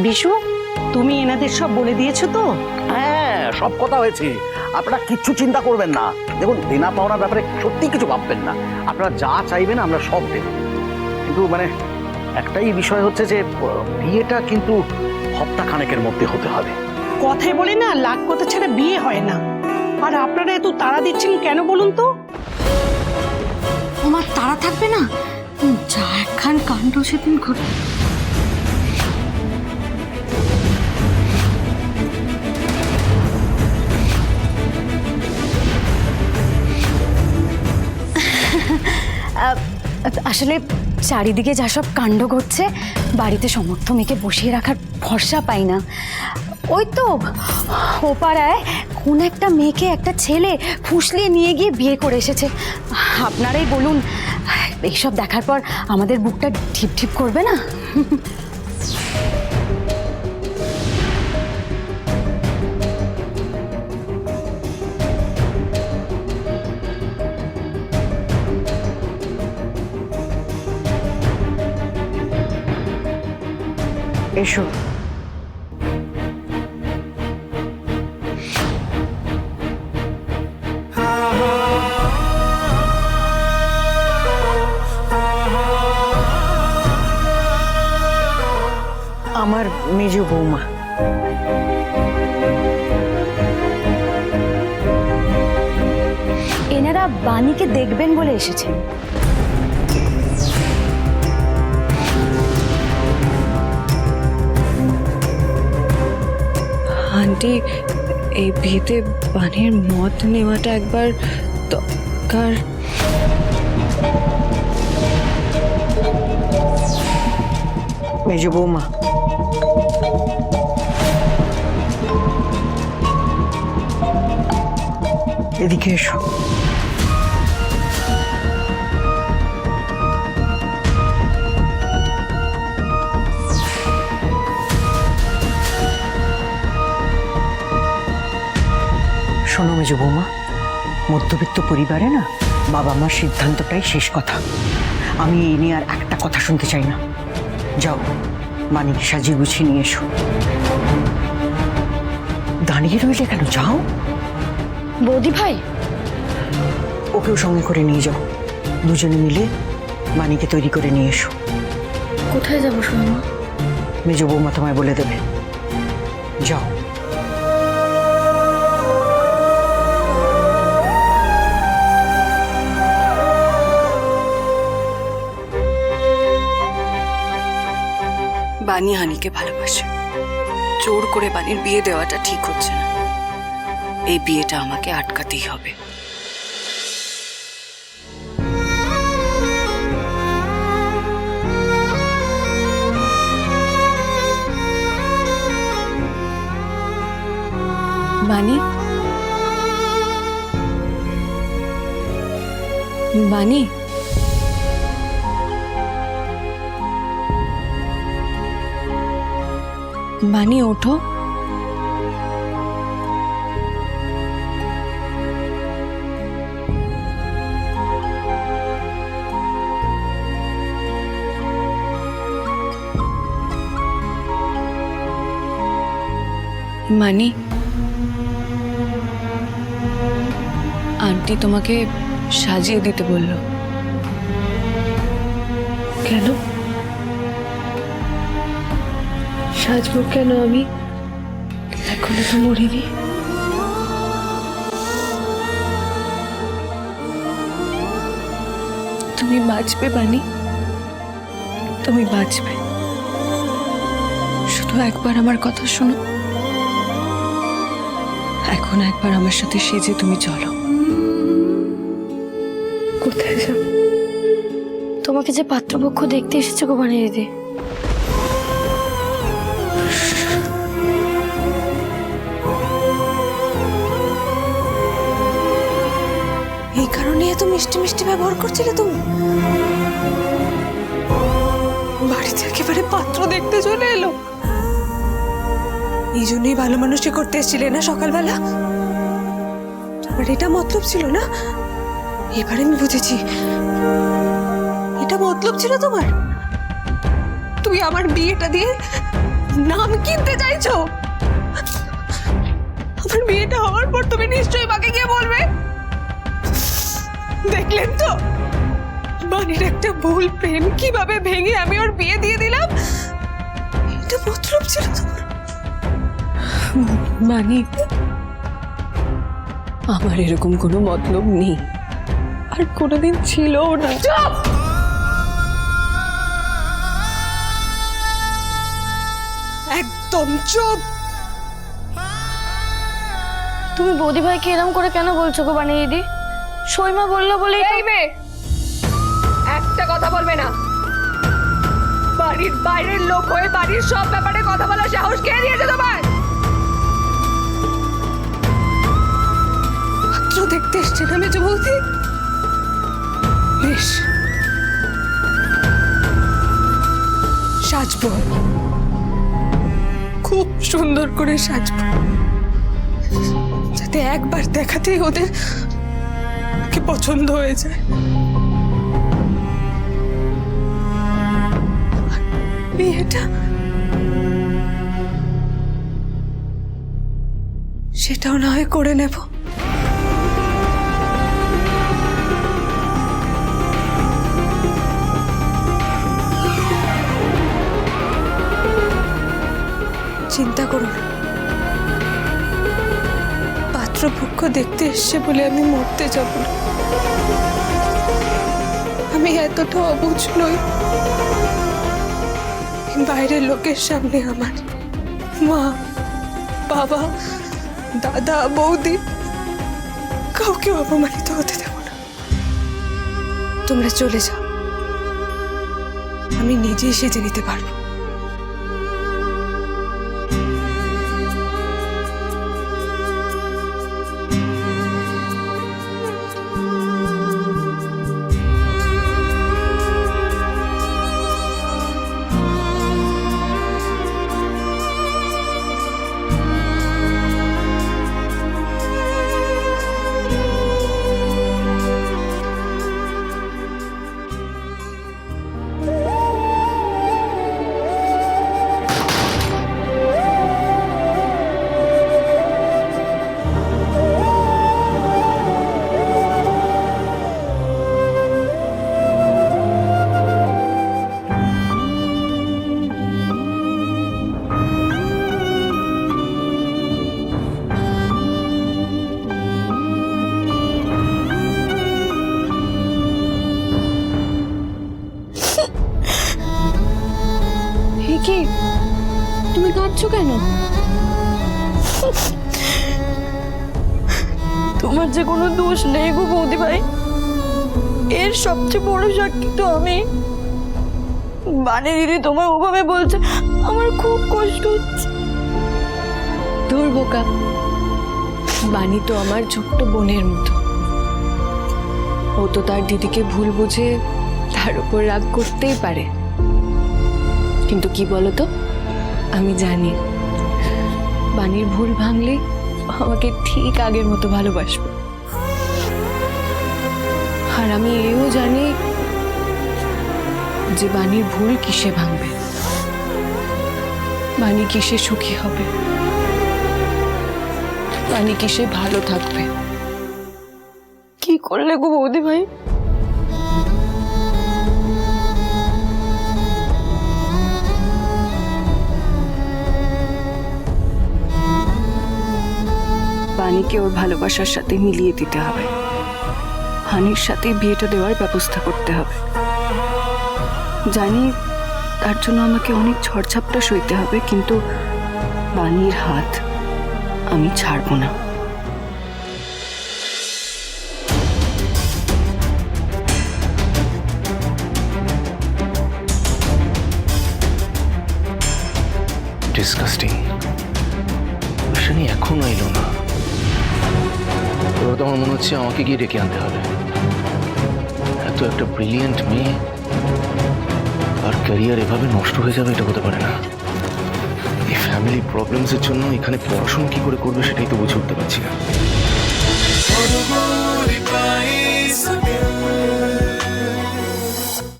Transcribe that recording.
বিশু, তুমি এনাদের সব বলে দিয়েছো তো? হ্যাঁ, সব কথা হয়েছে। আপনারা কিচ্ছু চিন্তা করবেন না। দেখুন, দেনা পাওনার ব্যাপারে সত্যি কিছু ভাববেন না। আপনারা যা চাইবেন আমরা সব দেব। কিন্তু মানে একটাই বিষয় হচ্ছে যে বিয়েটা কিন্তু সপ্তাহখানেকের মধ্যে হতে হবে। কথায় বলে না, লাখ কথা ছাড়া বিয়ে হয় না। আর আপনারা এত তাড়া দিচ্ছেন কেন বলুন তো? আমার তাড়া থাকবে না? যা একখান কাণ্ড সেদিন ঘটে। আসলে চারিদিকে যা সব কাণ্ড ঘটছে, বাড়িতে সমর্থ মেয়েকে বসিয়ে রাখার ভরসা পাই না। ওই তো ও পাড়ায় কোন একটা মেয়েকে একটা ছেলে ফুসলিয়ে নিয়ে গিয়ে বিয়ে করে এসেছে। আপনারাই বলুন, এইসব দেখার পর আমাদের বুকটা ঢিপ ঢিপ করবে না? এসো। আমার মেজ বৌমা। এনারা বাণীকে দেখবেন বলে এসেছেন। আন্টি, এই বিয়েতে বাণীর মত নেওয়াটা একবার দরকার। মেজ বৌমা, এদিকে এসো। শোনো মেজ বৌমা, মধ্যবিত্ত পরিবারে না বাবা মার সিদ্ধান্তটাই শেষ কথা। আমি এই নিয়ে আর একটা কথা শুনতে চাই না। যাও, মানিক সাজিয়ে গুছিয়ে নিয়ে এসো। দাঁড়িয়ে রইলে কেন? যাও। বৌদি ভাই, ওকেও সঙ্গে করে নিয়ে যাও। দুজনে মিলে মানিকে তৈরি করে নিয়ে এসো। কোথায় যাবো সোনা? মেজ বৌমা তোমায় বলে দেবে। যাও। বাণী হানিকে ভালোবাসে, জোর করে বাণীর বিয়ে দেওয়াটা ঠিক হচ্ছে না। এই বিয়েটা আমাকে আটকাতেই হবে। বাণী, বাণী, বাণী ওঠো। বাণী, আন্টি তোমাকে সাজিয়ে দিতে বলল। কেন সাজবো? কেন? আমি এখনো তো মরিনি। তুমি বাঁচবে বাণী, তুমি বাঁচবে। শুধু একবার আমার কথা শোনো। এখন একবার আমার সাথে সেজে তুমি চলো। কোথায় যাব? তোমাকে যে পাত্রপক্ষ দেখতে এসেছে গো বাণী দিদি। এই কারণে এত মিষ্টি মিষ্টি ব্যবহার করছিলে তুমি? বাড়িতে একেবারে পাত্র দেখতে চলে এলো। এই জন্যই ভালো মানুষই করতে এসেছিলে না সকালবেলা? আর এটা মতলব ছিল না? এবার আমি বুঝেছি, এটা মতলব ছিল তোমার। তুই আমার বিয়েটা দিয়ে নাম কিনতে চাইছো? আমার বিয়েটা হওয়ার পর তুমি নিশ্চয়ই মাকে গিয়ে বলবে। দেখলেন তো বাণীর একটা ভুল প্রেম কিভাবে ভেঙে আমি ওর বিয়ে দিয়ে দিলাম। এটা মতলব ছিল তোমার? মানি আমার এরকম কোনো মতলব নেই, আর কোনোদিন ছিলও না। চুপ! একদম চুপ! তুমি বৌদি ভাইকে এরম করে কেন বলছো গো বানি দিদি? সইমা বললো বলেই তো। এই মেয়ে, একটা কথা বলবে না। বাড়ির বাইরের লোক হয়ে বাড়ির সব ব্যাপারে কথা বলার সাহস কে দিয়েছে তোমার? মাত্র দেখতে এসছে না মেজো বৌদি? বেশ, সাজবো, খুব সুন্দর করে সাজবো, যাতে একবার দেখাতেই ওদের কি পছন্দ হয়ে যায়। বিয়েটা সেটাও না হয় করে নেব। চিন্তা করো না, পাত্রপক্ষ দেখতে এসছে বলে আমি মরতে যাব না। আমি এতটা অবুঝ নই। বাইরের লোকের সামনে আমার মা, বাবা, দাদা, বৌদি কাউকে অপমানিত হতে দেব না। তোমরা চলে যাও, আমি নিজেই সেজে নিতে পারবো। কি তুমি কাঁদছো কেন? তোমার যে কোনো দোষ নেই গো বৌদি ভাই, এর সবচেয়ে বড় সাক্ষী তো আমি। বানি দিদি তোমার ওভাবে বলছে, আমার খুব কষ্ট হচ্ছে। তোর বোকা, বানি তো আমার ছোট্ট বোনের মতো। ও তো তার দিদিকে ভুল বুঝে তার উপর রাগ করতেই পারে, কিন্তু কি বলতো, আমি জানি বানির ভুল ভাঙলে আমাকে ঠিক আগের মতো ভালোবাসবে। আর আমি এও জানি যে বানির ভুল কিসে ভাঙবে, বানি কিসে সুখী হবে, বানি কিসে ভালো থাকবে। কি করলে গো বৌদি ভাই? বাণীকে ওর ভালোবাসার সাথে মিলিয়ে দিতে হবে, হানির সাথে বিয়েটা দেওয়ার ব্যবস্থা করতে হবে। জানি তার জন্য আমাকে অনেক ঝড়ঝাপটা সইতে হবে, কিন্তু বাণীর হাত আমি ছাড়বো না। ডিসকাস্টিং। ঈশানী এখনো এলো না। এবার তো আমার মনে হচ্ছে আমাকে গিয়ে ডেকে আনতে হবে। এত একটা ব্রিলিয়েন্ট মেয়ে আর ক্যারিয়ার এভাবে নষ্ট হয়ে যাবে, এটা হতে পারে না। এই ফ্যামিলি প্রবলেমসের জন্য এখানে পড়াশোনা কি করে করবে সেটাই তো বুঝে উঠতে পারছি না।